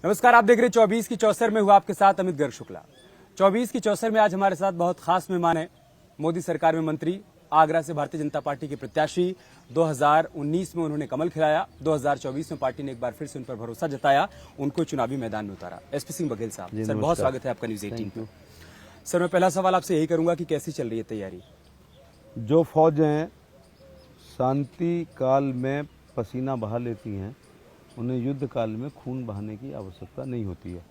नमस्कार, आप देख रहे हैं 24 की चौसर में हुआ आपके साथ अमित गर्ग शुक्ला। 24 की चौसर में आज हमारे साथ बहुत खास मेहमान है। मोदी सरकार में मंत्री, आगरा से भारतीय जनता पार्टी के प्रत्याशी। 2019 में उन्होंने कमल खिलाया, 2024 में पार्टी ने एक बार फिर से उन पर भरोसा जताया, उनको चुनावी मैदान में उतारा। एसपी सिंह बघेल साहब, सर बहुत स्वागत है आपका न्यूज 18 पे। सर मैं पहला सवाल आपसे यही करूंगा कि कैसी चल रही है तैयारी? जो फौजें शांति काल में पसीना बहा लेती हैं, उन्हें युद्ध काल में खून बहाने की आवश्यकता नहीं होती है।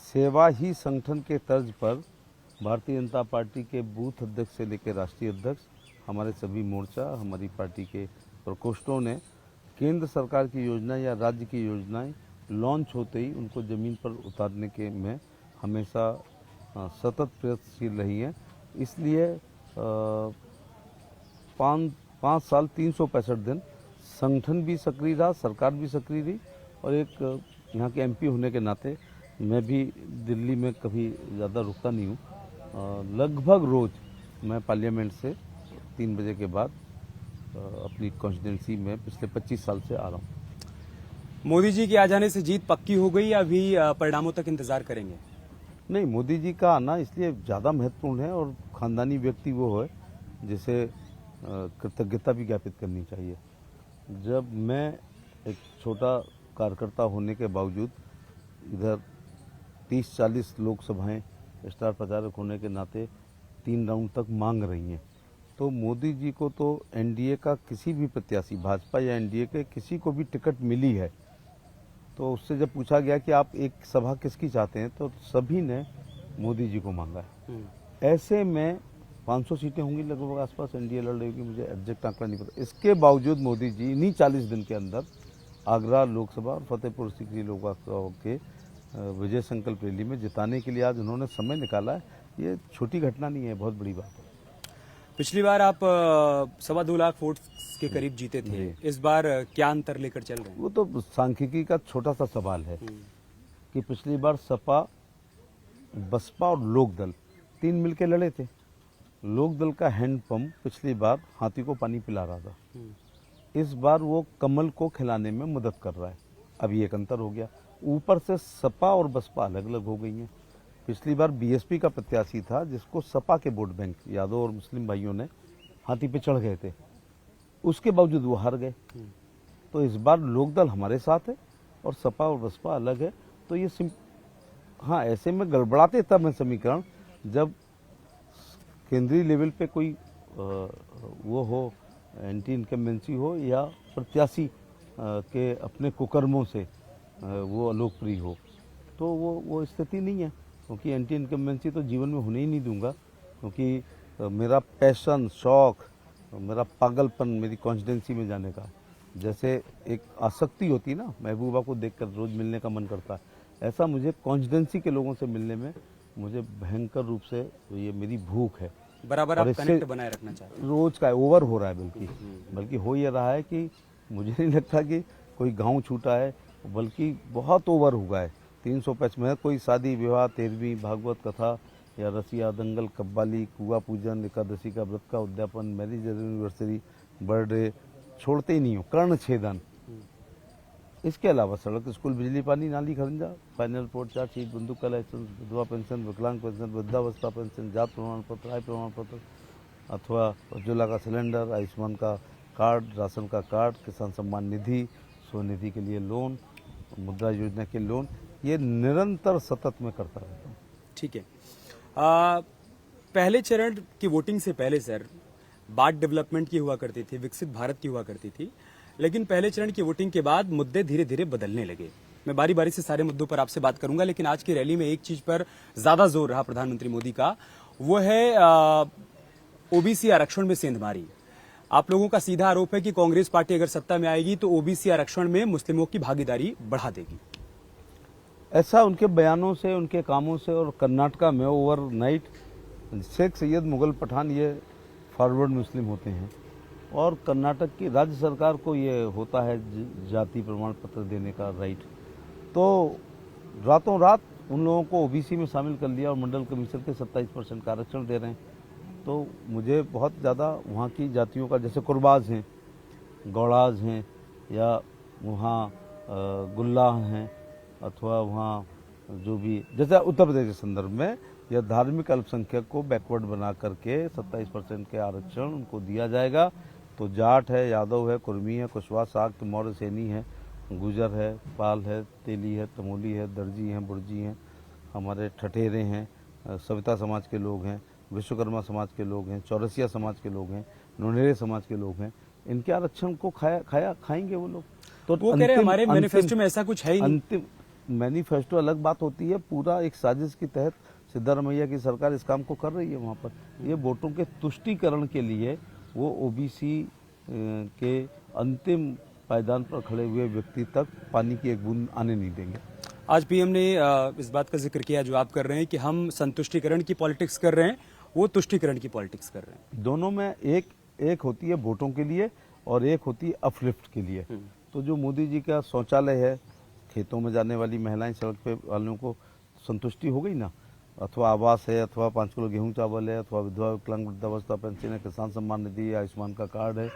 सेवा ही संगठन के तर्ज पर भारतीय जनता पार्टी के बूथ अध्यक्ष से लेकर राष्ट्रीय अध्यक्ष, हमारे सभी मोर्चा, हमारी पार्टी के प्रकोष्ठों ने केंद्र सरकार की योजना या राज्य की योजनाएं लॉन्च होते ही उनको ज़मीन पर उतारने के में हमेशा सतत प्रयत्नशील रही हैं। इसलिए 5 साल 365 दिन संगठन भी सक्रिय रहा, सरकार भी सक्रिय रही, और एक यहाँ के एमपी होने के नाते मैं भी दिल्ली में कभी ज़्यादा रुकता नहीं हूँ। लगभग रोज़ मैं पार्लियामेंट से 3 बजे के बाद अपनी कॉन्स्टिट्यूंसी में पिछले 25 साल से आ रहा हूँ। मोदी जी के आ जाने से जीत पक्की हो गई या अभी परिणामों तक इंतजार करेंगे? नहीं, मोदी जी का आना इसलिए ज़्यादा महत्वपूर्ण है, और ख़ानदानी व्यक्ति वो है जिसे कृतज्ञता भी ज्ञापित करनी चाहिए। जब मैं एक छोटा कार्यकर्ता होने के बावजूद इधर 30-40 लोकसभाएं स्टार प्रचारक होने के नाते 3 राउंड तक मांग रही हैं, तो मोदी जी को तो एनडीए का किसी भी प्रत्याशी, भाजपा या एनडीए के किसी को भी टिकट मिली है, तो उससे जब पूछा गया कि आप एक सभा किसकी चाहते हैं, तो सभी ने मोदी जी को मांगा है। ऐसे में 500 सीटें होंगी लगभग आसपास एनडीए लड़ रही होगी, मुझे एग्जैक्ट आंकड़ा नहीं पता। इसके बावजूद मोदी जी इन्हीं 40 दिन के अंदर आगरा लोकसभा और फतेहपुर सीकरी लोकसभा के विजय संकल्प रैली में जिताने के लिए आज उन्होंने समय निकाला है। ये छोटी घटना नहीं है, बहुत बड़ी बात है। पिछली बार आप 2.25 लाख वोट के करीब जीते थे, इस बार क्या अंतर लेकर चल रहे हैं? वो तो सांख्यिकी का छोटा सा सवाल है कि पिछली बार सपा, बसपा और लोकदल 3 मिलकर लड़े थे। लोकदल का हैंडपंप पिछली बार हाथी को पानी पिला रहा था, इस बार वो कमल को खिलाने में मदद कर रहा है। अभी एक अंतर हो गया, ऊपर से सपा और बसपा अलग अलग हो गई हैं। पिछली बार बीएसपी का प्रत्याशी था जिसको सपा के वोट बैंक, यादव और मुस्लिम भाइयों ने हाथी पे चढ़ गए थे, उसके बावजूद वो हार गए। तो इस बार लोकदल हमारे साथ है और सपा और बसपा अलग है। तो ये हाँ, ऐसे में गड़बड़ाते तब है समीकरण जब केंद्रीय लेवल पे कोई वो हो, एंटी इनकम्बेंसी हो, या प्रत्याशी के अपने कुकर्मों से वो अलोकप्रिय हो, तो वो स्थिति नहीं है। क्योंकि एंटी इनकम्बेंसी तो जीवन में होने ही नहीं दूंगा, क्योंकि मेरा पैशन, शौक, मेरा पागलपन मेरी कॉन्स्टिट्यूंसी में जाने का, जैसे एक आसक्ति होती है ना, महबूबा को देखकर रोज मिलने का मन करता है, ऐसा मुझे कॉन्स्टिट्यूंसी के लोगों से मिलने में मुझे भयंकर रूप से ये मेरी भूख है। बराबर आप कनेक्ट बनाए रखना चाहते हैं? रोज का ओवर हो रहा है, बल्कि हो ये रहा है कि मुझे नहीं लगता कि कोई गांव छूटा है, बल्कि बहुत ओवर हुआ है। 305 में कोई शादी विवाह, 13वीं भागवत कथा या रसिया, दंगल, कव्वाली, कुआ पूजन, एकादशी का व्रत का उद्यापन, मैरिज एनिवर्सरी, बर्थडे छोड़ते ही नहीं हो, कर्ण छेदन। इसके अलावा सड़क, स्कूल, बिजली, पानी, नाली, खरंजा, फाइनल रिपोर्ट, चार्जशीट, बंदूक का लाइसेंस, विधवा पेंशन, विकलांग पेंशन, वृद्धावस्था पेंशन, जात प्रमाण पत्र, आय प्रमाण पत्र, अथवा उज्ज्वला का सिलेंडर, आयुष्मान का कार्ड, राशन का कार्ड, किसान सम्मान निधि, स्वनिधि के लिए लोन, मुद्रा योजना के लोन, ये निरंतर सतत में करता रहता हूँ। ठीक है। पहले चरण की वोटिंग से पहले सर बात डेवलपमेंट की हुआ करती थी, विकसित भारत की हुआ करती थी, लेकिन पहले चरण की वोटिंग के बाद मुद्दे धीरे धीरे बदलने लगे। मैं बारी बारी से सारे मुद्दों पर आपसे बात करूंगा, लेकिन आज की रैली में एक चीज पर ज्यादा जोर रहा प्रधानमंत्री मोदी का, वो है ओबीसी आरक्षण में सेंधमारी। आप लोगों का सीधा आरोप है कि कांग्रेस पार्टी अगर सत्ता में आएगी तो ओबीसी आरक्षण में मुस्लिमों की भागीदारी बढ़ा देगी। ऐसा उनके बयानों से, उनके कामों से, और कर्नाटका में ओवरनाइट शेख सैयद मुगल पठान ये फॉरवर्ड मुस्लिम होते हैं, और कर्नाटक की राज्य सरकार को ये होता है जाति प्रमाण पत्र देने का राइट। तो रातों रात उन लोगों को ओबीसी में शामिल कर लिया और मंडल कमीशन के 27% का आरक्षण दे रहे हैं। तो मुझे बहुत ज़्यादा वहाँ की जातियों का, जैसे कुरबाज हैं, गौड़ाज हैं, या वहाँ गुल्लाह हैं, अथवा वहाँ जो भी, जैसे उत्तर प्रदेश के संदर्भ में यह धार्मिक अल्पसंख्यक को बैकवर्ड बना करके 27% के आरक्षण उनको दिया जाएगा। तो जाट है, यादव है, कुर्मी है, कुशवाहा, साक्त, मौर्य, सैनी है, गुजर है, पाल है, तेली है, तमोली है, दर्जी हैं, बुर्जी हैं, हमारे ठठेरे हैं, सविता समाज के लोग हैं, विश्वकर्मा समाज के लोग हैं, चौरसिया समाज के लोग हैं, नोनेरे समाज के लोग हैं। इनके आरक्षण को खाएंगे वो लोग। तो वो कह रहे हैं हमारे मैनिफेस्टो में ऐसा कुछ है ही नहीं। अंतिम मैनिफेस्टो अलग बात होती है, पूरा एक साजिश के तहत सिद्धारमैया की सरकार इस काम को कर रही है। वहाँ पर ये वोटों के तुष्टीकरण के लिए वो ओबीसी के अंतिम पायदान पर खड़े हुए व्यक्ति तक पानी की एक बूंद आने नहीं देंगे। आज पीएम ने इस बात का जिक्र किया जो आप कर रहे हैं कि हम संतुष्टिकरण की पॉलिटिक्स कर रहे हैं, वो तुष्टिकरण की पॉलिटिक्स कर रहे हैं। दोनों में एक होती है वोटों के लिए और एक होती है अपलिफ्ट के लिए। तो जो मोदी जी का शौचालय है, खेतों में जाने वाली महिलाएं, सड़क पे वालों को संतुष्टि हो गई ना, अथवा आवास है, अथवा 5 किलो गेहूं चावल है, अथवा विधवा विकलांग वृद्धावस्था पेंशन है, किसान सम्मान निधि है, आयुष्मान का कार्ड है,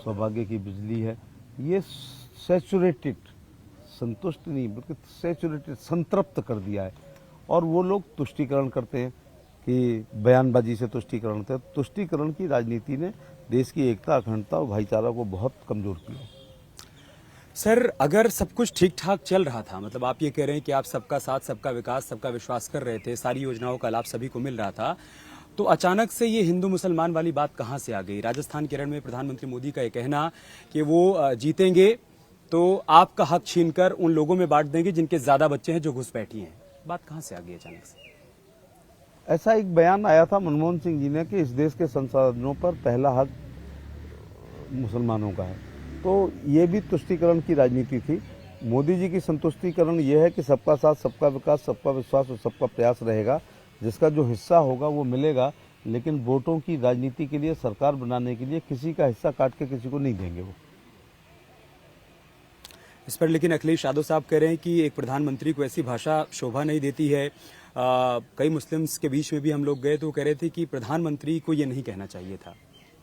सौभाग्य की बिजली है, ये सैचुरेटेड, संतुष्ट नहीं बल्कि सैचुरेटेड, संतृप्त कर दिया है। और वो लोग तुष्टीकरण करते हैं कि बयानबाजी से तुष्टीकरण करते हैं। तुष्टीकरण की राजनीति ने देश की एकता, अखंडता और भाईचारा को बहुत कमजोर किया। सर, अगर सब कुछ ठीक ठाक चल रहा था, मतलब आप ये कह रहे हैं कि आप सबका साथ, सबका विकास, सबका विश्वास कर रहे थे, सारी योजनाओं का लाभ सभी को मिल रहा था, तो अचानक से ये हिंदू मुसलमान वाली बात कहां से आ गई? राजस्थान के रण में प्रधानमंत्री मोदी का ये कहना कि वो जीतेंगे तो आपका हक छीनकर उन लोगों में बांट देंगे जिनके ज्यादा बच्चे हैं, जो घुसपैठी हैं, बात कहां से आ गई अचानक से? ऐसा एक बयान आया था मनमोहन सिंह जी ने कि इस देश के संसाधनों पर पहला हक मुसलमानों का है। तो ये भी तुष्टीकरण की राजनीति थी। मोदी जी की संतुष्टीकरण ये है कि सबका साथ, सबका विकास, सबका विश्वास और सबका प्रयास रहेगा, जिसका जो हिस्सा होगा वो मिलेगा, लेकिन वोटों की राजनीति के लिए, सरकार बनाने के लिए किसी का हिस्सा काट के किसी को नहीं देंगे वो। इस पर लेकिन अखिलेश यादव साहब कह रहे हैं कि एक प्रधानमंत्री को ऐसी भाषा शोभा नहीं देती है। कई मुस्लिम्स के बीच में भी हम लोग गए तो कह रहे थे कि प्रधानमंत्री को ये नहीं कहना चाहिए था।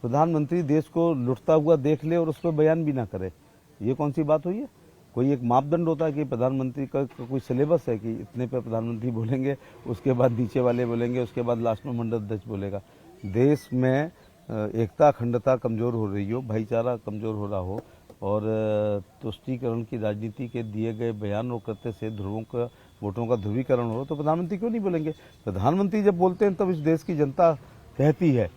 प्रधानमंत्री देश को लुटता हुआ देख ले और उस पर बयान भी ना करे, ये कौन सी बात हुई है? कोई एक मापदंड होता है कि प्रधानमंत्री का कोई सिलेबस है कि इतने पे प्रधानमंत्री बोलेंगे, उसके बाद नीचे वाले बोलेंगे, उसके बाद लास्ट में मंडल अध्यक्ष बोलेगा। देश में एकता, अखंडता कमजोर हो रही हो, भाईचारा कमजोर हो रहा हो और तुष्टीकरण की राजनीति के दिए गए बयान और करते से ध्रुवों का, वोटों का ध्रुवीकरण हो, तो प्रधानमंत्री क्यों नहीं बोलेंगे? प्रधानमंत्री जब बोलते हैं तब इस देश की जनता कहती है,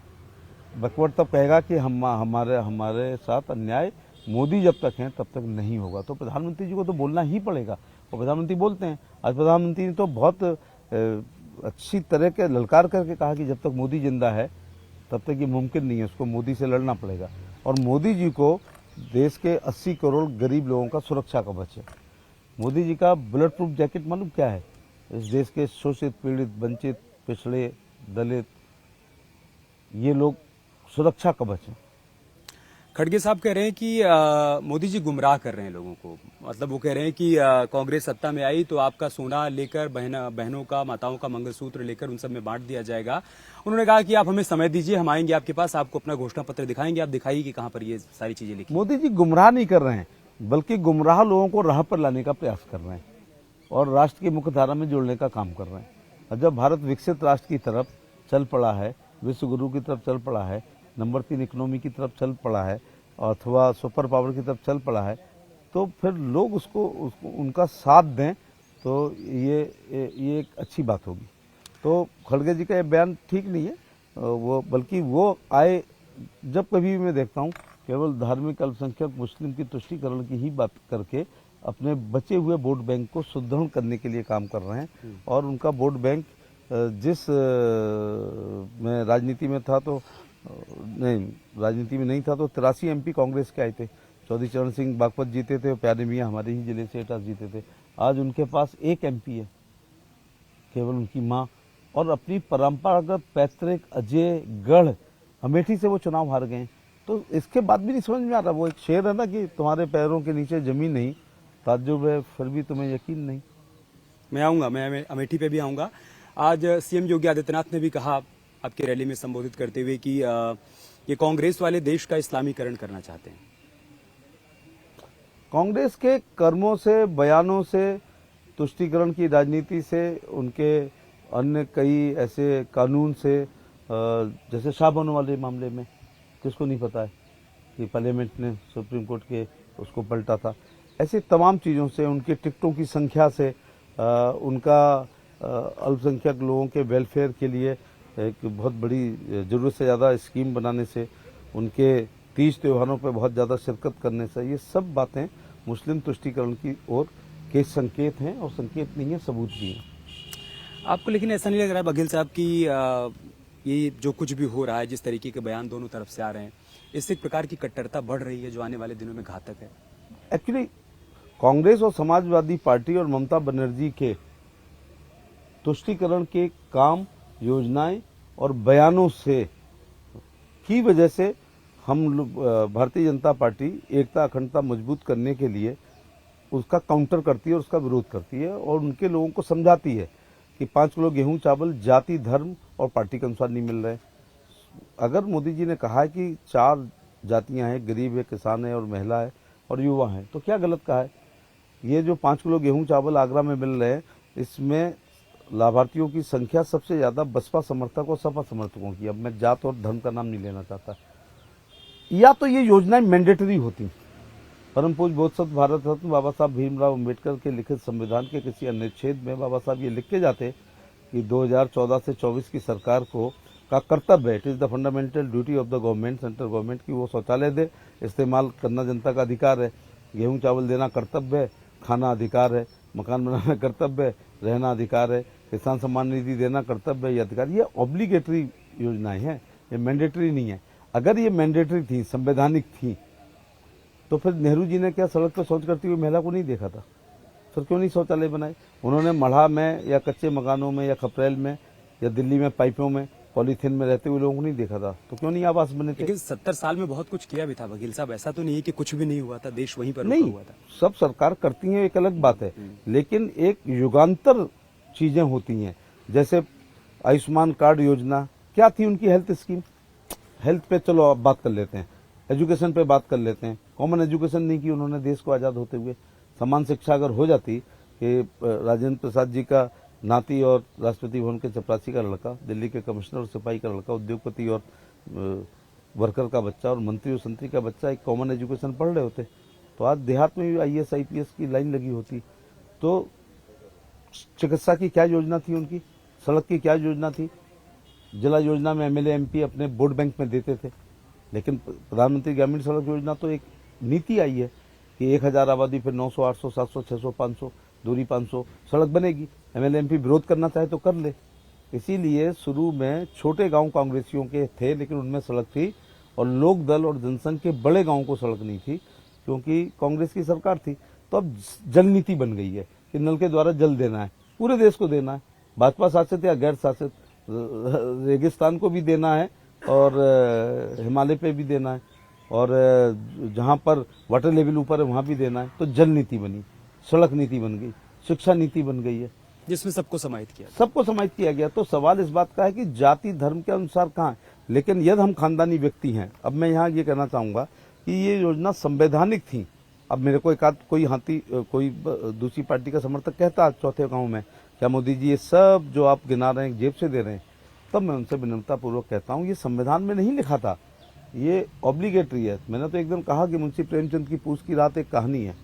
बैकवर्ड तब कहेगा कि हमारे साथ अन्याय मोदी जब तक हैं तब तक नहीं होगा। तो प्रधानमंत्री जी को तो बोलना ही पड़ेगा और प्रधानमंत्री बोलते हैं। आज प्रधानमंत्री ने तो बहुत अच्छी तरह के ललकार करके कहा कि जब तक मोदी जिंदा है तब तक ये मुमकिन नहीं है, उसको मोदी से लड़ना पड़ेगा। और मोदी जी को देश के 80 करोड़ गरीब लोगों का सुरक्षा कवच है। मोदी जी का बुलेट प्रूफ जैकेट मालूम क्या है? इस देश के शोषित, पीड़ित, वंचित, पिछड़े, दलित, ये लोग सुरक्षा कवच है। खड़गे साहब कह रहे हैं कि मोदी जी गुमराह कर रहे हैं लोगों को। मतलब वो कह रहे हैं कि कांग्रेस सत्ता में आई तो आपका सोना लेकर, बहनों का, माताओं का मंगलसूत्र लेकर उन सब में बांट दिया जाएगा। उन्होंने कहा कि आप हमें समय दीजिए, हम आएंगे आपके पास, आपको अपना घोषणा पत्र दिखाएंगे, आप दिखाइए कि कहां पर ये सारी चीजें लिखी। मोदी जी गुमराह नहीं कर रहे हैं, बल्कि गुमराह लोगों को राह पर लाने का प्रयास कर रहे हैं और राष्ट्र की मुख्य धारा में जोड़ने का काम कर रहे हैं। और जब भारत विकसित राष्ट्र की तरफ चल पड़ा है, विश्व गुरु की तरफ चल पड़ा है, नंबर 3 इकोनॉमी की तरफ चल पड़ा है, अथवा सुपर पावर की तरफ चल पड़ा है, तो फिर लोग उसको उनका साथ दें तो ये एक अच्छी बात होगी। तो खड़गे जी का ये बयान ठीक नहीं है, वो बल्कि वो आए, जब कभी भी मैं देखता हूँ केवल धार्मिक अल्पसंख्यक मुस्लिम की तुष्टीकरण की ही बात करके अपने बचे हुए वोट बैंक को सुदृढ़ करने के लिए काम कर रहे हैं। और उनका वोट बैंक जिस में राजनीति में था तो नहीं, राजनीति में नहीं था तो 83 MP कांग्रेस के आए थे। चौधरी चरण सिंह बागपत जीते थे, प्यारे मियाँ हमारे ही जिले से एटास जीते थे। आज उनके पास 1 MP है, केवल उनकी माँ, और अपनी परंपरागत पैतृक अजय गढ़ अमेठी से वो चुनाव हार गए। तो इसके बाद भी नहीं समझ में आ रहा। वो एक शेर है ना कि तुम्हारे पैरों के नीचे जमीन नहीं, ताज्जुब है फिर भी तुम्हें यकीन नहीं। मैं आऊंगा, मैं अमेठी पे भी आऊंगा। आज सीएम योगी आदित्यनाथ ने भी कहा आपकी रैली में संबोधित करते हुए कि ये कांग्रेस वाले देश का इस्लामीकरण करना चाहते हैं। कांग्रेस के कर्मों से, बयानों से तुष्टीकरण की राजनीति से, उनके अन्य कई ऐसे कानून से, जैसे शाहबानो वाले मामले में किसको नहीं पता है कि पार्लियामेंट ने सुप्रीम कोर्ट के उसको पलटा था। ऐसी तमाम चीज़ों से, उनके टिकटों की संख्या से, उनका अल्पसंख्यक लोगों के वेलफेयर के लिए एक बहुत बड़ी ज़रूरत से ज़्यादा स्कीम बनाने से, उनके तीज त्योहारों पर बहुत ज़्यादा शिरकत करने से, ये सब बातें मुस्लिम तुष्टीकरण की ओर के संकेत हैं, और संकेत नहीं है, सबूत भी हैं। आपको लेकिन ऐसा नहीं लग रहा है बघेल साहब कि ये जो कुछ भी हो रहा है, जिस तरीके के बयान दोनों तरफ से आ रहे हैं, इससे एक प्रकार की कट्टरता बढ़ रही है जो आने वाले दिनों में घातक है? एक्चुअली कांग्रेस और समाजवादी पार्टी और ममता बनर्जी के तुष्टीकरण के काम, योजनाएं और बयानों से की वजह से हम लोग, भारतीय जनता पार्टी एकता अखंडता मजबूत करने के लिए उसका काउंटर करती है और उसका विरोध करती है, और उनके लोगों को समझाती है कि 5 किलो गेहूं चावल जाति, धर्म और पार्टी के अनुसार नहीं मिल रहे। अगर मोदी जी ने कहा है कि 4 जातियां हैं, गरीब है, किसान है और महिला है और युवा है, तो क्या गलत कहा है? ये जो 5 किलो गेहूं चावल आगरा में मिल रहे हैं, इसमें लाभार्थियों की संख्या सबसे ज्यादा बसपा समर्थक और सपा समर्थकों की। अब मैं जात और धर्म का नाम नहीं लेना चाहता। या तो ये योजनाएं मैंडेटरी होती, परम पूज्य बोधसत्व भारत रत्न बाबा साहब भीमराव अम्बेडकर के लिखित संविधान के किसी अनुच्छेद में बाबा साहब ये लिख के जाते कि 2014 से 24 की सरकार को का कर्तव्य है, it is the fundamental duty of the government, central government, की वो शौचालय दे, इस्तेमाल करना जनता का अधिकार है, गेहूं चावल देना कर्तव्य है, खाना अधिकार है, मकान बनाना कर्तव्य है, रहना अधिकार है, किसान सम्मान निधि देना कर्तव्य है, ये अधिकार। ये ऑब्लिगेटरी योजनाएं हैं, ये मैंडेटरी नहीं है। अगर ये मैंडेटरी थी, संवैधानिक थी, तो फिर नेहरू जी ने क्या सड़क पर शौच करती हुई महिला को नहीं देखा था? फिर क्यों नहीं शौचालय बनाए? उन्होंने मढ़ा में या कच्चे मकानों में या खपरेल में या दिल्ली में पाइपों में पॉलीथीन में रहते हुए लोगों को नहीं देखा था? तो क्यों नहीं आवास बने थे? लेकिन 70 साल में बहुत कुछ किया भी था बघेल साहब, ऐसा तो नहीं है कि कुछ भी नहीं हुआ था, देश वहीं पर रुका नहीं, हुआ था। सब सरकार करती है, एक अलग बात है, लेकिन एक युगांतर चीजें होती हैं। जैसे आयुष्मान कार्ड योजना क्या थी उनकी? Health scheme. हेल्थ पे चलो आप बात कर लेते हैं, एजुकेशन पे बात कर लेते हैं। कॉमन एजुकेशन नहीं की उन्होंने देश को आजाद होते हुए। समान शिक्षा अगर हो जाती कि राजेंद्र प्रसाद जी का नाती और राष्ट्रपति भवन के चपरासी का लड़का, दिल्ली के कमिश्नर और सिपाही का लड़का, उद्योगपति और वर्कर का बच्चा और मंत्री और संतरी का बच्चा एक कॉमन एजुकेशन पढ़ रहे होते, तो आज देहात में भी IAS IPS की लाइन लगी होती। तो चिकित्सा की क्या योजना थी उनकी? सड़क की क्या योजना थी? जिला योजना में MLA MP अपने वोट बैंक में देते थे, लेकिन प्रधानमंत्री ग्रामीण सड़क योजना तो एक नीति आई है कि 1000 आबादी फिर 900, 800, 700, 600, 500 दूरी 500 सड़क बनेगी। MLA MP विरोध करना चाहे तो कर ले। इसीलिए शुरू में छोटे गांव कांग्रेसियों के थे, लेकिन उनमें सड़क थी, और लोक दल और जनसंघ के बड़े गांव को सड़क नहीं थी, क्योंकि कांग्रेस की सरकार थी। तो अब जल नीति बन गई है कि नल के द्वारा जल देना है, पूरे देश को देना है, भाजपा शासित या गैर शासित, रेगिस्तान को भी देना है और हिमालय पे भी देना है, और जहां पर वाटर लेवल ऊपर है वहां भी देना है। तो जल नीति बनी, सड़क नीति बन गई, शिक्षा नीति बन गई है, जिसमें सबको समाहित किया। सबको समाहित किया गया। तो सवाल इस बात का है कि जाति धर्म के अनुसार कहाँ है? लेकिन यदि हम खानदानी व्यक्ति हैं, अब मैं यहाँ ये कहना चाहूंगा कि ये योजना संवैधानिक थी। अब मेरे को कोई दूसरी पार्टी का समर्थक कहता चौथे गांव में, क्या मोदी जी ये सब जो आप गिना रहे हैं जेब से दे रहे हैं? तब मैं उनसे विनम्रता पूर्वक कहता हूँ, ये संविधान में नहीं लिखा था, ये ऑब्लिगेटरी है। मैंने तो एकदम कहा कि मुंशी प्रेमचंद की पूछ की रात एक कहानी है,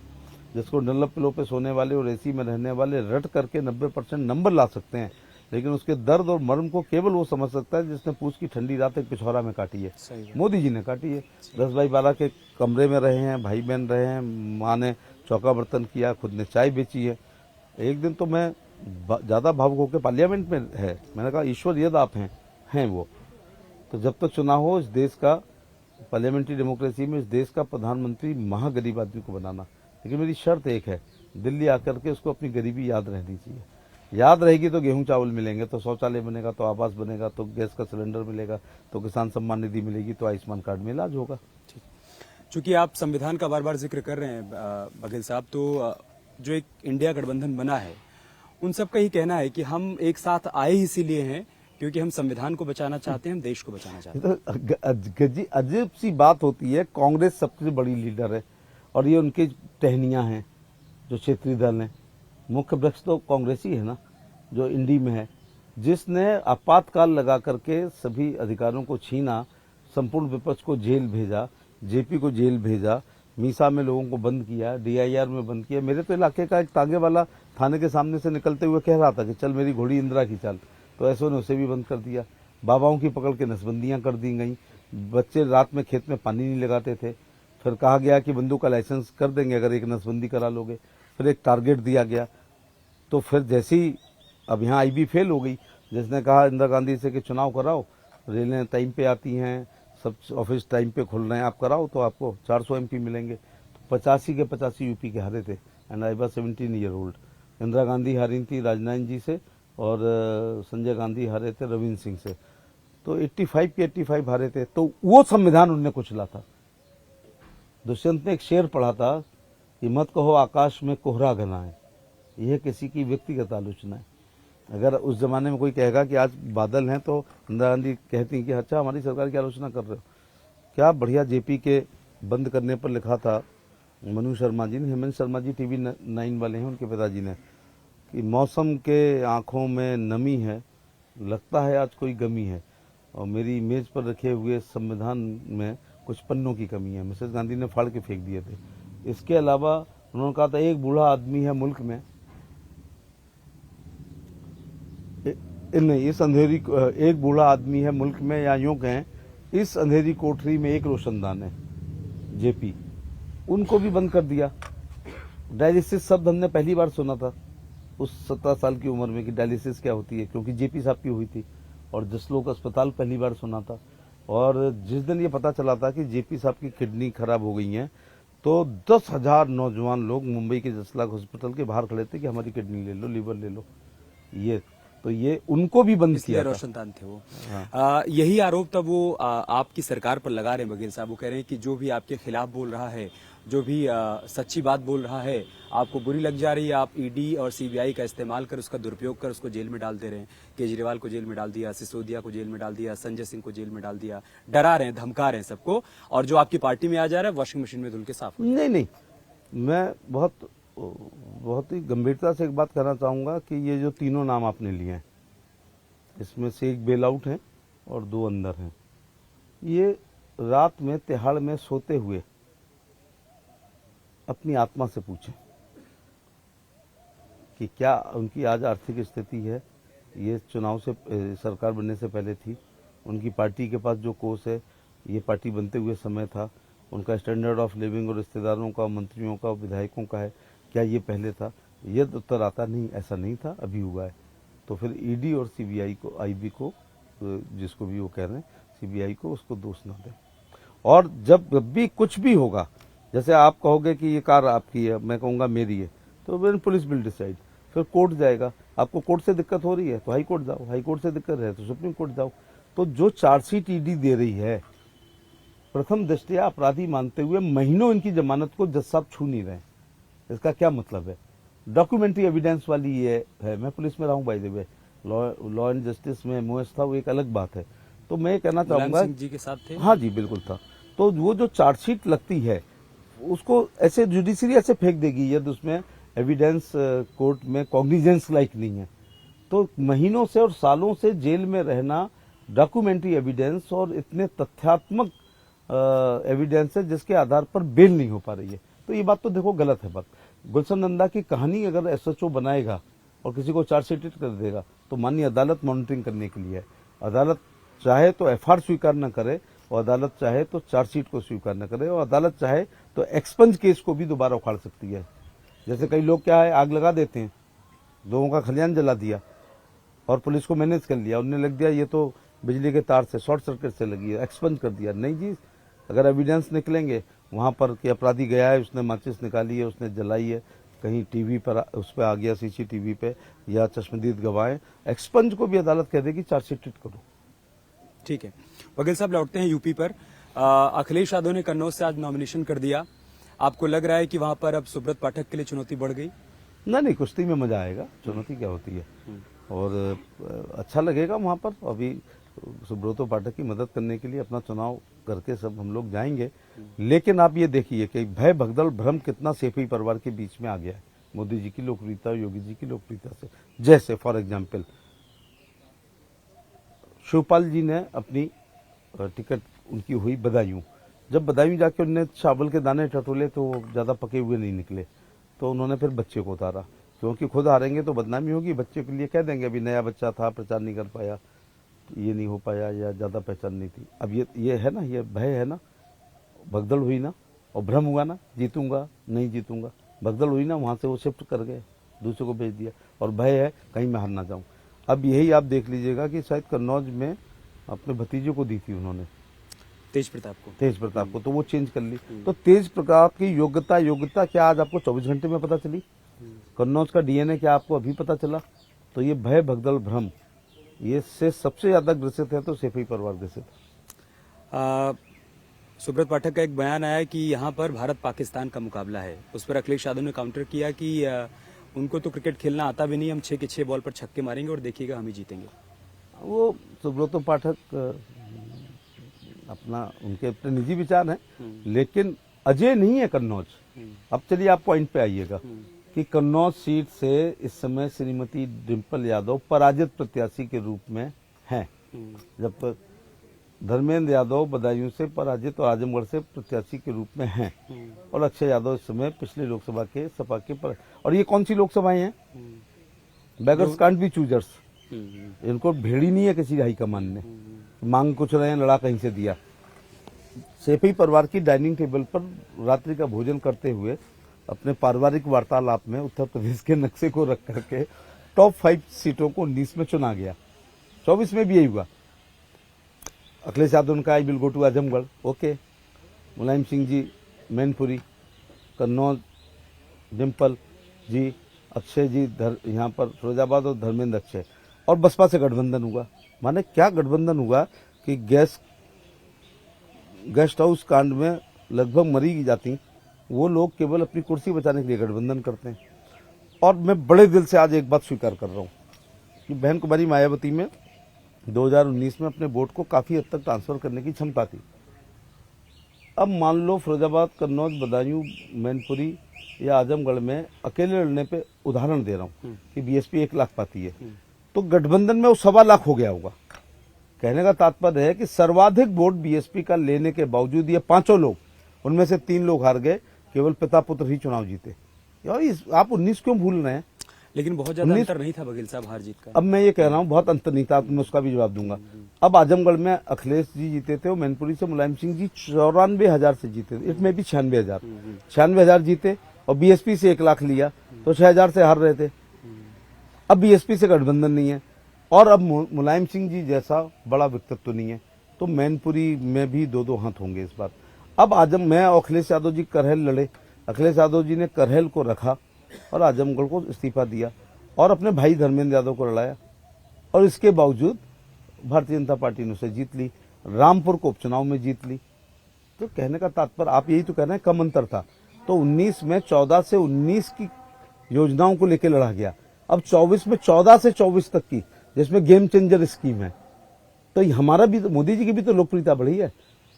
जिसको डल्लप पिलो पे सोने वाले और एसी में रहने वाले रट करके 90% नंबर ला सकते हैं, लेकिन उसके दर्द और मर्म को केवल वो समझ सकता है जिसने पूछ की ठंडी रात एक पिछौरा में काटी है। मोदी जी ने काटी है। 10x12 के कमरे में रहे हैं, भाई बहन रहे हैं, माँ ने चौका बर्तन किया, खुद ने चाय बेची है। एक दिन तो मैं ज्यादा भावुक होकर पार्लियामेंट में है, मैंने कहा ईश्वर यदि आप हैं वो, तो जब तक चुनाव हो इस देश का, पार्लियामेंट्री डेमोक्रेसी में इस देश का प्रधानमंत्री महागरीब आदमी को बनाना। लेकिन मेरी शर्त एक है, दिल्ली आकर के उसको अपनी गरीबी याद रहनी चाहिए। याद रहेगी तो गेहूं चावल मिलेंगे, तो शौचालय बनेगा, तो आवास बनेगा, तो गैस का सिलेंडर मिलेगा, तो किसान सम्मान निधि मिलेगी, तो आयुष्मान कार्ड में इलाज होगा। चूंकि आप संविधान का बार बार जिक्र कर रहे हैं बघेल साहब, तो जो एक इंडिया गठबंधन बना है, उन सबका ही कहना है कि हम एक साथ आए इसीलिए हैं क्योंकि हम संविधान को बचाना चाहते हैं, हम देश को बचाना चाहते हैं। तो अजीब सी बात होती है, कांग्रेस सबसे बड़ी लीडर है और ये उनकी टहनियां हैं जो क्षेत्रीय दल हैं, मुख्य वृक्ष तो कांग्रेस ही है ना, जो इंडी में है, जिसने आपातकाल लगा करके सभी अधिकारों को छीना, संपूर्ण विपक्ष को जेल भेजा, जेपी को जेल भेजा, मीसा में लोगों को बंद किया, डीआईआर में बंद किया। मेरे तो इलाके का एक तांगे वाला थाने के सामने से निकलते हुए कह रहा था कि चल मेरी घोड़ी इंदिरा की चाल, तो ऐसो ने उसे भी बंद कर दिया। बाबाओं की पकड़ के नसबंदियां कर दी गई। बच्चे रात में खेत में पानी नहीं लगाते थे, फिर कहा गया कि बंदूक का लाइसेंस कर देंगे अगर एक नसबंदी करा लोगे। फिर एक टारगेट दिया गया, तो फिर जैसी अब यहाँ आईबी फेल हो गई, जिसने कहा इंदिरा गांधी से कि चुनाव कराओ, रेलें टाइम पे आती हैं, सब ऑफिस टाइम पे खुल रहे हैं, आप कराओ तो आपको 400 एमपी मिलेंगे। तो 85 के 85 यूपी के हारे थे, and I was 17 year old. Indira Gandhi हारी थी राजनारायण जी से, और संजय गांधी हारे थे रविंद्र सिंह से। तो 85 के 85 हारे थे, तो वो संविधान उनने कुचला था। दुष्यंत ने एक शेर पढ़ा था कि मत कहो आकाश में कोहरा घना है, यह किसी की व्यक्तिगत आलोचना है। अगर उस जमाने में कोई कहेगा कि आज बादल हैं, तो इंदिरा गांधी कहती कि अच्छा हमारी सरकार की आलोचना कर रहे हो। क्या बढ़िया जेपी के बंद करने पर लिखा था मनु शर्मा जी ने, हेमंत शर्मा जी टीवी 9 वाले हैं, उनके पिताजी ने, कि मौसम के आंखों में नमी है, लगता है आज कोई गमी है, और मेरी मेज पर रखे हुए संविधान में कुछ पन्नों की कमी है। मिसेस गांधी ने फाड़ के फेंक दिए थे। इसके अलावा उन्होंने कहा था एक बूढ़ा आदमी है मुल्क में, नहीं इस अंधेरी, एक बूढ़ा आदमी है मुल्क में, या यूं कहें इस अंधेरी कोठरी में एक रोशनदान है, जेपी। उनको भी बंद कर दिया। डायलिसिस शब्द हमने पहली बार सुना था उस 17 साल की उम्र में कि डायलिसिस क्या होती है, क्योंकि जेपी साहब की हुई थी। और जसलोक अस्पताल पहली बार सुना था। और जिस दिन ये पता चला था कि जेपी साहब की किडनी खराब हो गई है, तो 10,000 नौजवान लोग मुंबई के जसलोक हॉस्पिटल के बाहर खड़े थे कि हमारी किडनी ले लो, लीवर ले लो। ये उनको भी बंद किया था। रोशनदान थे वो। यही आरोप तब वो आपकी सरकार पर लगा रहे हैं बघेल साहब। वो कह रहे हैं कि जो भी आपके खिलाफ बोल रहा है, जो भी सच्ची बात बोल रहा है, आपको बुरी लग जा रही है, आप ईडी और सीबीआई का इस्तेमाल कर, उसका दुरुपयोग कर उसको जेल में डाल दे रहे हैं। केजरीवाल को जेल में डाल दिया, सिसोदिया को जेल में डाल दिया, संजय सिंह को जेल में डाल दिया, डरा रहे हैं, धमका रहे हैं सबको। और जो आपकी पार्टी में आ जा रहा है वॉशिंग मशीन में धुल के साफ। नहीं, मैं बहुत ही गंभीरता से एक बात कहना चाहूंगा कि ये जो तीनों नाम आपने लिए हैं, इसमें से एक बेल आउट है और 2 अंदर हैं। ये रात में तिहाड़ में सोते हुए अपनी आत्मा से पूछें कि क्या उनकी आज आर्थिक स्थिति है, ये चुनाव से सरकार बनने से पहले थी। उनकी पार्टी के पास जो कोष है, ये पार्टी बनते हुए समय था। उनका स्टैंडर्ड ऑफ लिविंग और रिश्तेदारों का, मंत्रियों का, विधायकों का है, क्या ये पहले था? ये उत्तर आता नहीं, ऐसा नहीं था, अभी हुआ है। तो फिर ईडी और सीबीआई को, आईबी को, जिसको भी वो कह रहे हैं, सीबीआई को, उसको दोष न दें। और जब भी कुछ भी होगा, जैसे आप कहोगे कि ये कार आपकी है, मैं कहूंगा मेरी है, तो फिर पुलिस विल डिसाइड, फिर कोर्ट जाएगा। आपको कोर्ट से दिक्कत हो रही है तो हाई कोर्ट जाओ, हाई कोर्ट से दिक्कत है तो सुप्रीम कोर्ट जाओ। तो जो चार्जशीट ईडी दे रही है, प्रथम दृष्टया अपराधी मानते हुए महीनों इनकी जमानत को जज साहब छू नहीं रहे। इसका क्या मतलब है? डॉक्यूमेंट्री एविडेंस वाली ये है। मैं पुलिस में रहा हूं, by the way, law and justice में मुएस था, वो एक अलग बात है। तो मैं कहना चाहूंगा, जी के साथ थे। हाँ जी बिल्कुल था। तो वो जो चार्जशीट लगती है, उसको ऐसे जुडिशरी ऐसे फेंक देगी यदि उसमें एविडेंस कोर्ट में कॉग्निजेंस लाइक नहीं है। तो महीनों से और सालों से जेल में रहना, डॉक्यूमेंट्री एविडेंस और इतने तथ्यात्मक एविडेंस है जिसके आधार पर बेल नहीं हो पा रही है। तो ये बात तो देखो गलत है। बात गुलशन नंदा की कहानी अगर एसएचओ बनाएगा और किसी को चार्जशीटेड कर देगा, तो माननीय अदालत मॉनिटरिंग करने के लिए है। अदालत चाहे तो एफआईआर स्वीकार न करे, और अदालत चाहे तो चार्जशीट को स्वीकार न करे, और अदालत चाहे तो एक्सपंज केस को भी दोबारा उखाड़ सकती है। जैसे कई लोग क्या है, आग लगा देते हैं, लोगों का खलियान जला दिया और पुलिस को मैनेज कर लिया, उन्हें लग दिया ये तो बिजली के तार से, शॉर्ट सर्किट से लगी है, एक्सपंज कर दिया। नहीं जी, अगर एविडेंस निकलेंगे वहां पर कि अपराधी गया है, उसने माचिस निकाली है, उसने जलाई है, कहीं टीवी पर उस पर आ गया, सीसीटीवी पे, या चश्मदीद गवाह, एक्सपंज को भी अदालत कह देगी चार्जशीट करो। ठीक है, बघेल साहब लौटते हैं यूपी पर। अखिलेश यादव ने कन्नौज से आज नॉमिनेशन कर दिया। आपको लग रहा है कि वहां पर अब सुब्रत पाठक के लिए चुनौती बढ़ गई? नहीं, कुश्ती में मजा आएगा, चुनौती क्या होती है। और अच्छा लगेगा वहां पर। अभी सुब्रतो पाठक की मदद करने के लिए अपना चुनाव करके सब हम लोग जाएंगे। लेकिन आप ये देखिए कि भय, भगदड़, भ्रम कितना सेफी परिवार के बीच में आ गया है। मोदी जी की लोकप्रियता, योगी जी की लोकप्रियता से। जैसे फॉर एग्जाम्पल शिवपाल जी ने अपनी टिकट उनकी हुई बदायूं, जब बदायूं जाके उन्होंने चावल के दाने टटोले तो वो ज़्यादा पके हुए नहीं निकले, तो उन्होंने फिर बच्चे को उतारा, क्योंकि खुद हारेंगे तो बदनामी होगी, बच्चे के लिए कह देंगे अभी नया बच्चा था, प्रचार नहीं कर पाया, ये नहीं हो पाया या ज़्यादा पहचान नहीं थी। अब ये है ना, ये भय है ना, भगदड़ हुई ना और भ्रम हुआ ना, जीतूंगा नहीं जीतूंगा, भगदड़ हुई ना, वहाँ से वो शिफ्ट कर गए, दूसरे को भेज दिया, और भय है कहीं मैं हार ना जाऊँ। अब यही आप देख लीजिएगा कि शायद कन्नौज में अपने भतीजे को दी थी उन्होंने, तेज प्रताप को, तो वो चेंज कर ली। तो तेज प्रताप की योग्यता क्या आज आपको 24 घंटे में पता चली? कन्नौज का डीएनए क्या आपको अभी पता चला? तो ये भय, भगदड़, भ्रम, ये से सबसे ज्यादा ग्रसित है तो सैफई परिवार ग्रसित है। सुब्रत पाठक का एक बयान आया कि यहाँ पर भारत पाकिस्तान का मुकाबला है, उस पर अखिलेश यादव ने काउंटर किया कि उनको तो क्रिकेट खेलना आता भी नहीं, हम 6 के 6 बॉल पर छक्के मारेंगे और देखिएगा हम ही जीतेंगे। वो सुब्रत पाठक अपना उनके अपने निजी विचार हैं, लेकिन अजय नहीं है कन्नौज। अब चलिए आप पॉइंट पे आइएगा कि कन्नौज सीट से इस समय श्रीमती डिम्पल यादव पराजित प्रत्याशी के रूप में हैं, जब तक धर्मेंद्र यादव बदायूं से पराजित और आजमगढ़ से प्रत्याशी के रूप में हैं, और अक्षय यादव इस समय पिछले लोकसभा के सपा के पर। और ये कौन सी लोकसभाएं हैं? बेगर्स कांट बी चूजर्स, इनको भेड़ी नहीं है किसी हाईकमान ने, मांग कुछ रहे हैं, लड़ा कहीं से दिया। सैफई परिवार की डाइनिंग टेबल पर रात्रि का भोजन करते हुए अपने पारिवारिक वार्तालाप में उत्तर प्रदेश के नक्शे को रख करके टॉप 5 सीटों को 19 में चुना गया। 24 में भी यही हुआ। अखिलेश यादव ने कहा I will go to Azamgarh, okay. Mulayam Singh ji Mainpuri, Kannauj Dimple ji, Akshay ji यहाँ पर फिरोजाबाद और धर्मेंद्र अक्षय, और बसपा से गठबंधन हुआ। माने क्या गठबंधन हुआ कि गेस्ट हाउस कांड में लगभग मरी जाती वो लोग केवल अपनी कुर्सी बचाने के लिए गठबंधन करते हैं। और मैं बड़े दिल से आज एक बात स्वीकार कर रहा हूँ कि बहन कुमारी मायावती में 2019 में अपने वोट को काफी हद तक ट्रांसफर करने की क्षमता थी। अब मान लो फिरोजाबाद, कन्नौज, बदायूं, मैनपुरी या आजमगढ़ में अकेले लड़ने पे उदाहरण दे रहा हूँ कि बीएसपी 1 लाख पाती है, तो गठबंधन में वो 1.25 लाख हो गया होगा। कहने का तात्पर्य है कि सर्वाधिक वोट बीएसपी का लेने के बावजूद ये 5 लोग, उनमें से 3 लोग हार गए, केवल पिता पुत्र ही चुनाव जीते। यार आप 19 क्यों भूल रहे हैं? लेकिन बहुत ज्यादा अंतर नहीं था बघेल साहब हार जीत का। अब मैं ये कह रहा हूँ बहुत अंतर नहीं था, मैं उसका भी जवाब दूंगा। अब आजमगढ़ में अखिलेश जी जीते थे और मैनपुरी से मुलायम सिंह जी 94,000 से जीते थे, इसमें भी 96,000 जीते, और बीएसपी से 1 लाख लिया तो 6,000 से हार रहे थे। अब बीएसपी से गठबंधन नहीं है, और अब मुलायम सिंह जी जैसा बड़ा व्यक्तित्व नहीं है, तो मैनपुरी में भी 2-2 हाथ होंगे इस बार। अब मैं और अखिलेश यादव जी करहल लड़े, अखिलेश यादव जी ने करहल को रखा और आजमगढ़ को इस्तीफा दिया और अपने भाई धर्मेंद्र यादव को लड़ाया, और इसके बावजूद भारतीय जनता पार्टी ने उसे जीत ली। रामपुर को उपचुनाव में जीत ली। तो कहने का तात्पर्य आप यही तो कह रहे हैं कम अंतर था। तो 19 में 14 से 19 की योजनाओं को लेकर लड़ा गया, अब 24 में 14 से 24 तक की, जिसमें गेम चेंजर स्कीम है। तो हमारा भी, मोदी जी की भी तो लोकप्रियता बढ़ी है,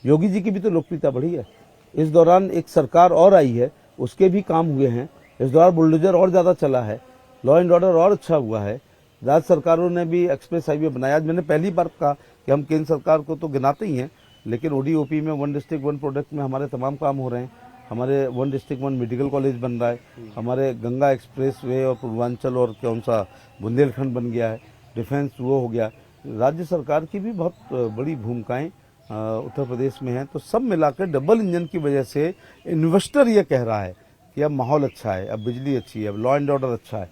योगी जी की भी तो लोकप्रियता बढ़ी है। इस दौरान एक सरकार और आई है, उसके भी काम हुए हैं। इस दौरान बुलडोजर और ज्यादा चला है, लॉ एंड ऑर्डर और अच्छा हुआ है। राज्य सरकारों ने भी एक्सप्रेस हाईवे बनाया। आज मैंने पहली बार कहा कि हम केंद्र सरकार को तो गिनाते ही हैं, लेकिन ओडीओपी में 1 डिस्ट्रिक्ट 1 प्रोडक्ट में हमारे तमाम काम हो रहे हैं। हमारे 1 डिस्ट्रिक्ट 1 मेडिकल कॉलेज बन रहा है, हमारे गंगा एक्सप्रेस वे और पूर्वांचल और कौन सा बुंदेलखंड बन गया है, डिफेंस वो हो गया। राज्य सरकार की भी बहुत बड़ी भूमिकाएं उत्तर प्रदेश में हैं। तो सब मिलाकर डबल इंजन की वजह से इन्वेस्टर ये कह रहा है कि अब माहौल अच्छा है, अब बिजली अच्छी है, अब लॉ एंड ऑर्डर अच्छा है,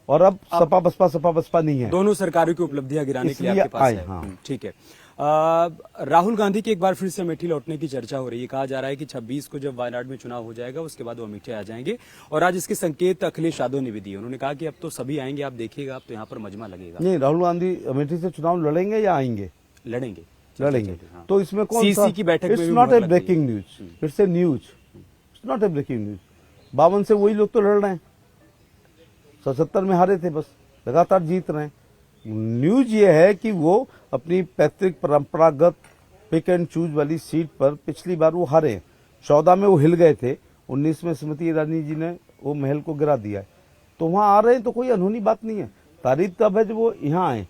और अब सपा बसपा नहीं है। दोनों सरकारों की उपलब्धियां गिराने के लिए आपके पास है। हाँ। ठीक है। राहुल गांधी की एक बार फिर से अमेठी लौटने की चर्चा हो रही है। कहा जा रहा है कि 26 को जब वायनाड में चुनाव हो जाएगा उसके बाद वो अमेठी आ जाएंगे, और आज इसके संकेत अखिलेश यादव ने भी दिए। उन्होंने कहा कि अब तो सभी आएंगे, आप देखिएगा, अब तो यहाँ पर मजमा लगेगा। नहीं, राहुल गांधी अमेठी से चुनाव लड़ेंगे या आएंगे? लड़ेंगे। हाँ। तो इसमें कौन सा? की बैठक it's not a breaking news, it's a news, it's not a breaking news. 52 से वही लोग तो लड़ रहे हैं, 77 में हारे थे, बस लगातार जीत रहे हैं। न्यूज ये है कि वो अपनी पैतृक परंपरागत पिक एंड चूज वाली सीट पर पिछली बार वो हारे। 14 में वो हिल गए थे, 19 में स्मृति ईरानी जी ने वो महल को गिरा दिया है। तो वहाँ आ रहे हैं तो कोई अनहोनी बात नहीं है। तारीफ तब है जब वो यहाँ आए,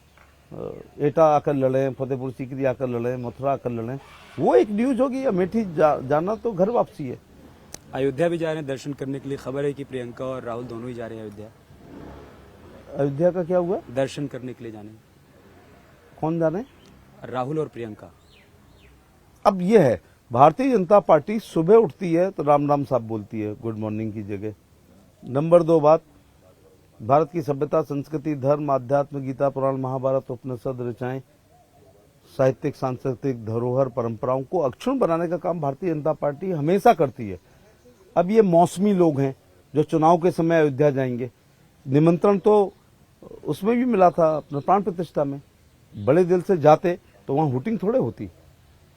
एटा आकर लड़े, फतेहपुर सीकरी आकर लड़े, मथुरा आकर लड़े, वो एक न्यूज होगी। अमेठी जाना तो घर वापसी है। अयोध्या भी जा रहे हैं दर्शन करने के लिए, खबर है कि प्रियंका और राहुल दोनों ही जा रहे हैं अयोध्या। अयोध्या का क्या हुआ? दर्शन करने के लिए जाने, कौन जाने? राहुल और प्रियंका। अब ये है, भारतीय जनता पार्टी सुबह उठती है तो राम राम साहब बोलती है गुड मॉर्निंग की जगह। नंबर 2 बात, भारत की सभ्यता, संस्कृति, धर्म, आध्यात्म, गीता, पुराण, महाभारत, उपनिषद, ऋचाएं, साहित्यिक, सांस्कृतिक धरोहर, परंपराओं को अक्षुण्ण बनाने का काम भारतीय जनता पार्टी हमेशा करती है। अब ये मौसमी लोग हैं जो चुनाव के समय अयोध्या जाएंगे। निमंत्रण तो उसमें भी मिला था, अपना प्राण प्रतिष्ठा में। बड़े दिल से जाते तो वहाँ हुटिंग थोड़े होती।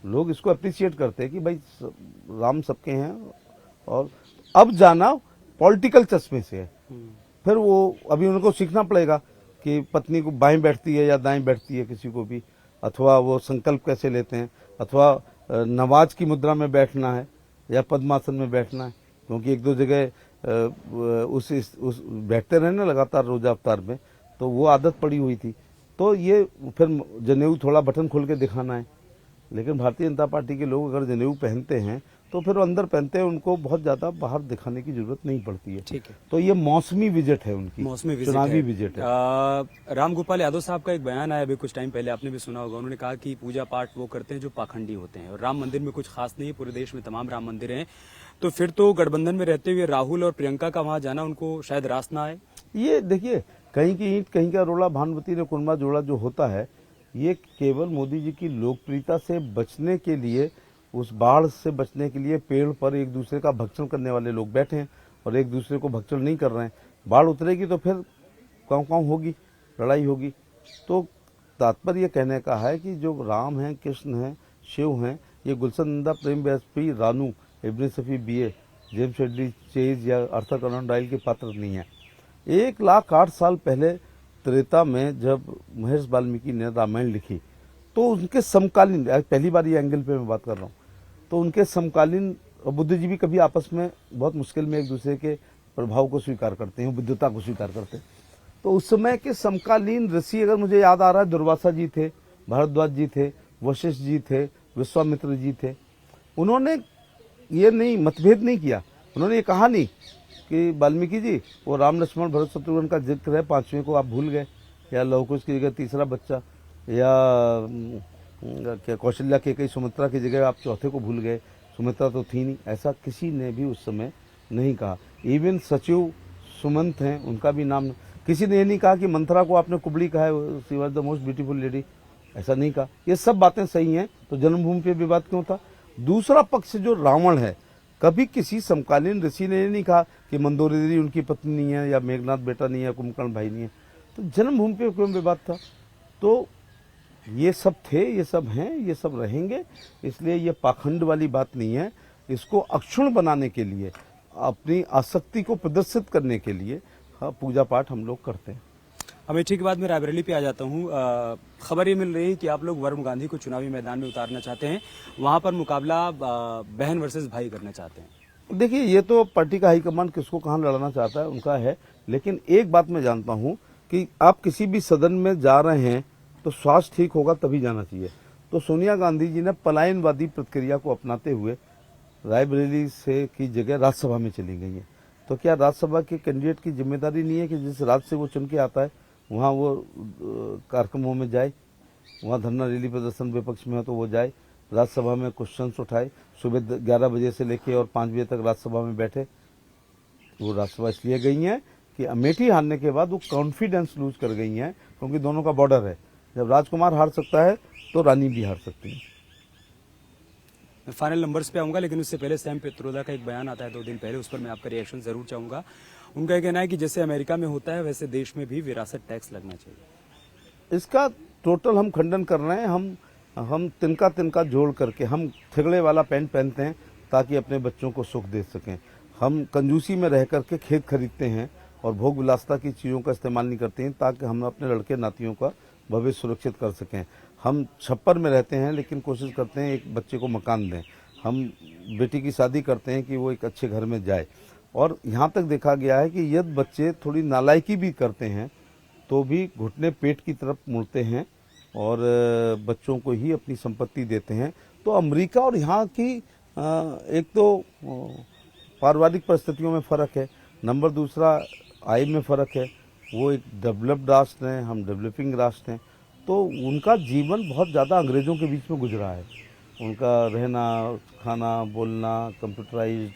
लोग इसको अप्रिशिएट करते हैं कि भाई राम सबके हैं। और अब जाना पॉलिटिकल चश्मे से है। फिर वो अभी उनको सीखना पड़ेगा कि पत्नी को बाएं बैठती है या दाएं बैठती है किसी को भी, अथवा वो संकल्प कैसे लेते हैं, अथवा नमाज की मुद्रा में बैठना है या पद्मासन में बैठना है। क्योंकि 1-2 जगह उस बैठते रहे ना लगातार रोजा अवतार में, तो वो आदत पड़ी हुई थी। तो ये फिर जनेऊ थोड़ा बटन खोल के दिखाना है। लेकिन भारतीय जनता पार्टी के लोग अगर जनेऊ पहनते हैं तो फिर वो अंदर पहनते हैं, उनको बहुत ज्यादा बाहर दिखाने की जरूरत नहीं पड़ती है। ठीक है, तो ये मौसमी विजिट है उनकी, मौसमी विजिट चुनावी है। विजिट है। रामगोपाल यादव साहब का एक बयान आया अभी कुछ टाइम पहले, आपने भी सुना होगा। उन्होंने कहा कि पूजा पाठ वो करते हैं जो पाखंडी होते हैं और राम मंदिर में कुछ खास नहीं है, पूरे देश में तमाम राम मंदिर हैं। तो फिर तो गठबंधन में रहते हुए राहुल और प्रियंका का वहां जाना उनको शायद रास ना आए। ये देखिए, कहीं की ईंट कहीं का रोड़ा, भानुमति ने कुरमा जोड़ा जो होता है, ये केवल मोदी जी की लोकप्रियता से बचने के लिए, उस बाढ़ से बचने के लिए पेड़ पर एक दूसरे का भक्षण करने वाले लोग बैठे हैं और एक दूसरे को भक्षण नहीं कर रहे हैं। बाढ़ उतरेगी तो फिर काँव होगी, लड़ाई होगी। तो तात्पर्य कहने का है कि जो राम हैं, कृष्ण हैं, शिव हैं, ये गुलशन नंदा, प्रेम व्यासपी, Ranu, Ibn Safi, BA, James Hadley Chase या अर्थर कॉनन डॉयल के पात्र नहीं है। 1,08,000 साल पहले त्रेता में जब महर्षि वाल्मीकि ने रामायण लिखी तो उनके समकालीन, पहली बार ये एंगल पे मैं बात कर रहा हूँ, तो उनके समकालीन बुद्धिजीवी कभी आपस में बहुत मुश्किल में एक दूसरे के प्रभाव को स्वीकार करते हैं, बुद्धता को स्वीकार करते हैं। तो उस समय के समकालीन ऋषि, अगर मुझे याद आ रहा है, दुर्वासा जी थे, भारद्वाज जी थे, वशिष्ठ जी थे, विश्वामित्र जी थे। उन्होंने ये नहीं, मतभेद नहीं किया। उन्होंने ये कहा नहीं कि वाल्मीकि जी वो राम लक्ष्मण भरत शत्रुघ्न का जिक्र है, 5वें को आप भूल गए, या लवकुश की जगह तीसरा बच्चा, या क्या कौशल्या के कई सुमित्रा की जगह आप चौथे को भूल गए, सुमित्रा तो थी नहीं। ऐसा किसी ने भी उस समय नहीं कहा। इवन सचिव सुमंत हैं, उनका भी नाम, किसी ने ये नहीं कहा कि मंथरा को आपने कुबड़ी कहा है, she was the most beautiful lady, ऐसा नहीं कहा। ये सब बातें सही हैं, तो जन्मभूमि पे विवाद क्यों था? दूसरा पक्ष जो रावण है, कभी किसी समकालीन ऋषि ने ये नहीं कहा कि मंदोदरी देवी उनकी पत्नी नहीं है, या मेघनाथ बेटा नहीं है, कुंभकर्ण भाई नहीं है। तो जन्मभूमि पे क्यों विवाद था? तो ये सब थे, ये सब हैं, ये सब रहेंगे। इसलिए ये पाखंड वाली बात नहीं है। इसको अक्षुण्ण बनाने के लिए, अपनी आसक्ति को प्रदर्शित करने के लिए पूजा पाठ हम लोग करते हैं। अमेठी के बाद मैं रायबरेली पे आ जाता हूँ। खबर ये मिल रही है कि आप लोग वरुण गांधी को चुनावी मैदान में उतारना चाहते हैं, वहां पर मुकाबला बहन वर्सेस भाई करना चाहते हैं। देखिए, ये तो पार्टी का हाईकमान किसको कहाँ लड़ना चाहता है उनका है। लेकिन एक बात मैं जानता हूँ कि आप किसी भी सदन में जा रहे हैं तो स्वास्थ्य ठीक होगा तभी जाना चाहिए। तो सोनिया गांधी जी ने पलायनवादी प्रक्रिया को अपनाते हुए रायबरेली से की जगह राज्यसभा में चली गई है। तो क्या राज्यसभा के कैंडिडेट की जिम्मेदारी नहीं है कि जिस राज्य से वो चुन के आता है वहाँ वो कार्यक्रमों में जाए, वहाँ धरना रैली प्रदर्शन विपक्ष में हो तो वो जाए, राज्यसभा में क्वेश्चंस उठाए, सुबह 11 बजे से लेके और 5 बजे तक राज्यसभा में बैठे। वो राज्यसभा इसलिए गई हैं कि अमेठी हारने के बाद वो कॉन्फिडेंस लूज कर गई हैं, क्योंकि दोनों का बॉर्डर है। जब राजकुमार हार सकता है तो रानी भी हार सकती है। मैं फाइनल नंबर्स पे आऊंगा, लेकिन उससे पहले सैम पित्रोदा का एक बयान आता है 2 दिन पहले, उस पर मैं आपका रिएक्शन जरूर चाहूंगा। उनका कहना है कि जैसे अमेरिका में होता है वैसे देश में भी विरासत टैक्स लगना चाहिए। इसका टोटल हम खंडन कर रहे हैं। हम तिनका तिनका जोड़ करके हम थिगड़े वाला पैंट पहनते हैं ताकि अपने बच्चों को सुख दे सकें। हम कंजूसी में रह करके खेत खरीदते हैं और भोग विलासता की चीज़ों का इस्तेमाल नहीं करते हैं ताकि हम अपने लड़के नातियों का भविष्य सुरक्षित कर सकें। हम छप्पर में रहते हैं लेकिन कोशिश करते हैं एक बच्चे को मकान दें। हम बेटी की शादी करते हैं कि वो एक अच्छे घर में जाए। और यहाँ तक देखा गया है कि यदि बच्चे थोड़ी नालायकी भी करते हैं तो भी घुटने पेट की तरफ मुड़ते हैं और बच्चों को ही अपनी संपत्ति देते हैं। तो अमेरिका और यहाँ की एक तो पारिवारिक परिस्थितियों में फ़र्क है, नंबर दूसरा आय में फ़र्क है। वो एक डेवलप्ड राष्ट्र हैं, हम डेवलपिंग राष्ट्र हैं, तो उनका जीवन बहुत ज़्यादा अंग्रेज़ों के बीच में गुजरा है। उनका रहना, खाना, बोलना, कंप्यूटराइज्ड,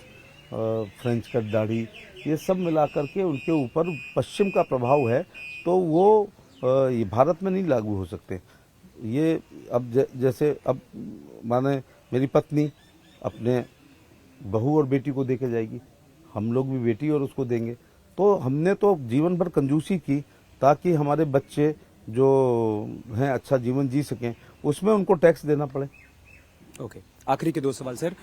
फ्रेंच कट दाढ़ी, ये सब मिलाकर के उनके ऊपर पश्चिम का प्रभाव है, तो वो ये भारत में नहीं लागू हो सकते। ये अब जैसे अब माने मेरी पत्नी अपने बहू और बेटी को देके जाएगी, हम लोग भी बेटी और उसको देंगे, तो हमने तो जीवन भर कंजूसी की ताकि हमारे बच्चे जो हैं अच्छा जीवन जी सकें, उसमें उनको टैक्स देना पड़े। ओके, आखिरी के 2 सवाल सर।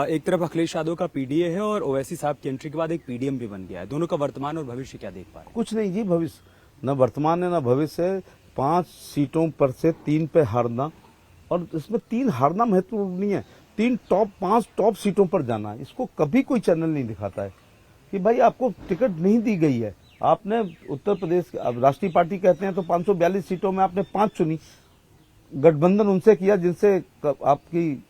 एक तरफ अखिलेश यादव का पीडीए है और ओवैसी साहब की एंट्री के बाद एक पीडीएम भी बन गया है, दोनों का वर्तमान और भविष्य क्या देख पा रहे हैं? कुछ नहीं जी, भविष्य न वर्तमान है न भविष्य है। 5 सीटों पर से 3 पे हारना, और इसमें 3 हारना महत्वपूर्ण नहीं है, 5 टॉप सीटों पर जाना है। इसको कभी कोई चैनल नहीं दिखाता है कि भाई आपको टिकट नहीं दी गई है, आपने उत्तर प्रदेश, अब राष्ट्रीय पार्टी कहते हैं तो 542 सीटों में आपने 5 चुनी, गठबंधन उनसे किया जिनसे आपकी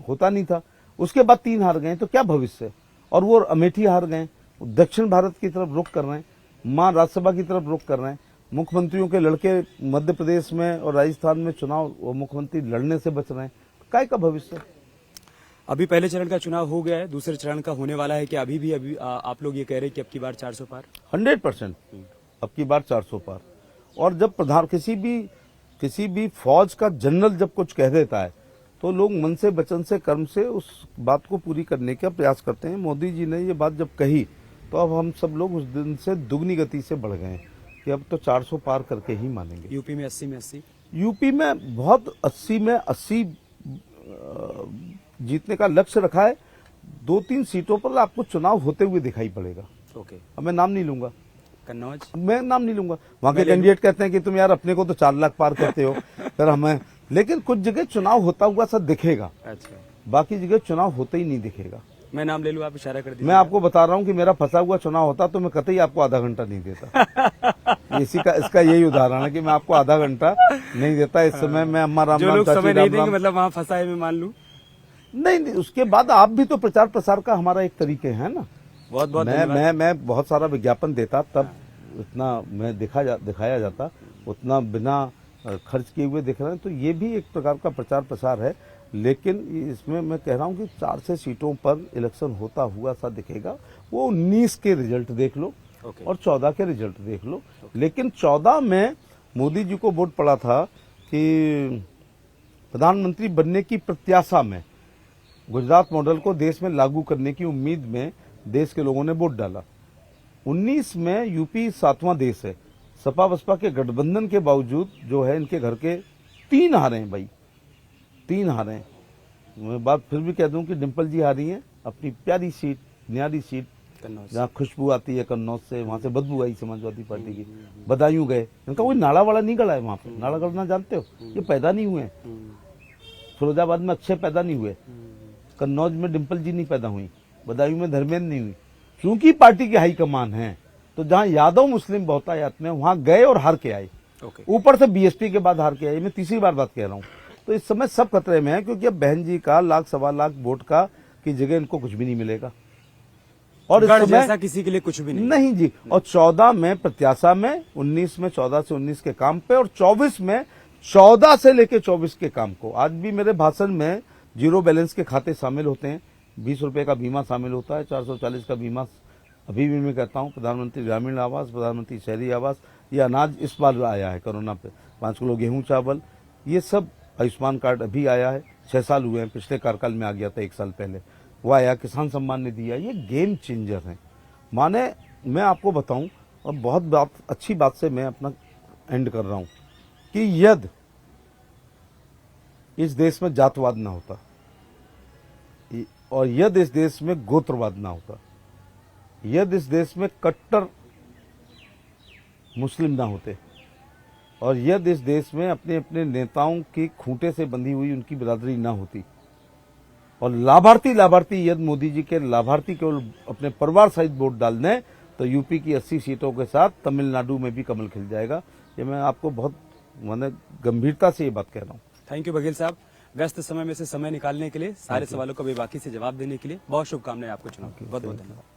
होता नहीं था, उसके बाद 3 हार गए, तो क्या भविष्य है? और वो अमेठी हार गए, दक्षिण भारत की तरफ रुख कर रहे हैं, मां राज्यसभा की तरफ रुख कर रहे हैं, मुख्यमंत्रियों के लड़के मध्य प्रदेश में और राजस्थान में चुनाव और मुख्यमंत्री लड़ने से बच रहे हैं, काय का भविष्य है? अभी पहले चरण का चुनाव हो गया है, दूसरे चरण का होने वाला है कि अभी आप लोग ये कह रहे हैं कि अब की बार 400 पार? 100% अब की बार 400 पार। और जब किसी भी फौज का जनरल जब कुछ कह देता है तो लोग मन से, वचन से, कर्म से उस बात को पूरी करने का प्रयास करते हैं। मोदी जी ने ये बात जब कही तो अब हम सब लोग उस दिन से दुगनी गति से बढ़ गए हैं कि अब तो 400 पार करके ही मानेंगे। यूपी में 80 में 80? यूपी में बहुत 80 में 80 जीतने का लक्ष्य रखा है। 2-3 सीटों पर आपको चुनाव होते हुए दिखाई पड़ेगा। ओके, अब मैं नाम नहीं लूंगा, कन्नौज? मैं नाम नहीं लूंगा। वहां के कैंडिडेट कहते हैं कि तुम यार अपने को तो 4 लाख पार करते हो, फिर हमें, लेकिन कुछ जगह चुनाव होता हुआ सा दिखेगा, अच्छा, बाकी जगह चुनाव होते ही नहीं दिखेगा। मैं नाम ले लूं, आप इशारा कर दीजिए। मैं आपको बता रहा हूं कि मेरा फंसा हुआ चुनाव होता तो मैं कतई आपको आधा घंटा नहीं देता। इसका यही उदाहरण है कि मैं आपको आधा घंटा नहीं देता। इस समय मैं अम्मा राम जो राम, लोग चाची समय नहीं राम देंगे, राम, मतलब वहां फंसा है मैं मान लूं? नहीं, उसके बाद आप भी तो प्रचार प्रसार का हमारा एक तरीके है ना। बहुत बहुत मैं बहुत सारा विज्ञापन देता, तब इतना मैं दिखाया जाता, उतना बिना खर्च किए हुए दिख रहे हैं, तो ये भी एक प्रकार का प्रचार प्रसार है। लेकिन इसमें मैं कह रहा हूं कि 4 से सीटों पर इलेक्शन होता हुआ सा दिखेगा। वो 19 के रिजल्ट देख लो और 14 के रिजल्ट देख लो। लेकिन 14 में मोदी जी को वोट पड़ा था कि प्रधानमंत्री बनने की प्रत्याशा में, गुजरात मॉडल को देश में लागू करने की उम्मीद में देश के लोगों ने वोट डाला। 19 में यूपी 7वां देश है, सपा बसपा के गठबंधन के बावजूद जो है इनके घर के 3 हारे हैं भाई, 3 हारे हैं। मैं बात फिर भी कह दूं कि डिम्पल जी हारी हैं अपनी प्यारी सीट, न्यारी सीट, जहाँ खुशबू आती है कन्नौज से, वहां से बदबू आई समाजवादी पार्टी की, बदायूं गए, इनका कोई नाला वाला नहीं गड़ा है वहां पे। नाला गड़ना जानते हो? ये पैदा नहीं हुए, फिरोजाबाद में अक्षय पैदा नहीं हुए, कन्नौज में डिम्पल जी नहीं पैदा हुई, बदायूं में धर्मेंद्र नहीं हुई। क्योंकि पार्टी की हाईकमान है, तो जहां यादव मुस्लिम बहुतायत में वहां गए और हार के आए। ऊपर से बीएसपी के बाद हार के आए। मैं तीसरी बार बात कह रहा हूं। तो इस समय सब खतरे में है, क्योंकि अब बहन जी का 1-1.25 लाख वोट का की जगह इनको कुछ भी नहीं मिलेगा। और इस समय जैसा किसी के लिए कुछ भी नहीं जी। और 14 में प्रत्याशा में, 19 में 14 से 19 के काम पे, और 24 में 14 से लेके 24 के काम को। आज भी मेरे भाषण में जीरो बैलेंस के खाते शामिल होते हैं, 20 रुपए का बीमा शामिल होता है, 440 का बीमा। अभी भी मैं कहता हूं प्रधानमंत्री ग्रामीण आवास, प्रधानमंत्री शहरी आवास, ये अनाज इस बार आया है कोरोना पे, 5 किलो गेहूं चावल, ये सब आयुष्मान कार्ड अभी आया है, 6 साल हुए हैं, पिछले कार्यकाल में आ गया था 1 साल पहले, वो आया, किसान सम्मान निधि दिया। ये गेम चेंजर है। माने मैं आपको बताऊं, और बहुत अच्छी बात से मैं अपना एंड कर रहा हूं, कि यदि इस देश में जातवाद ना होता और यदि इस देश में गोत्रवाद ना होता, यदि इस देश में कट्टर मुस्लिम ना होते, और यदि इस देश में अपने अपने नेताओं की खूंटे से बंधी हुई उनकी बिरादरी ना होती, और लाभार्थी यदि मोदी जी के लाभार्थी केवल अपने परिवार सहित वोट डाल दें तो यूपी की 80 सीटों के साथ तमिलनाडु में भी कमल खिल जाएगा। ये मैं आपको बहुत मैंने गंभीरता से ये बात कह रहा हूँ। थैंक यू बघेल साहब, व्यस्त समय में से समय निकालने के लिए, सारे सवालों का बेबाकी से जवाब देने के लिए बहुत शुभकामनाएं आपको चुनाव की। बहुत बहुत धन्यवाद।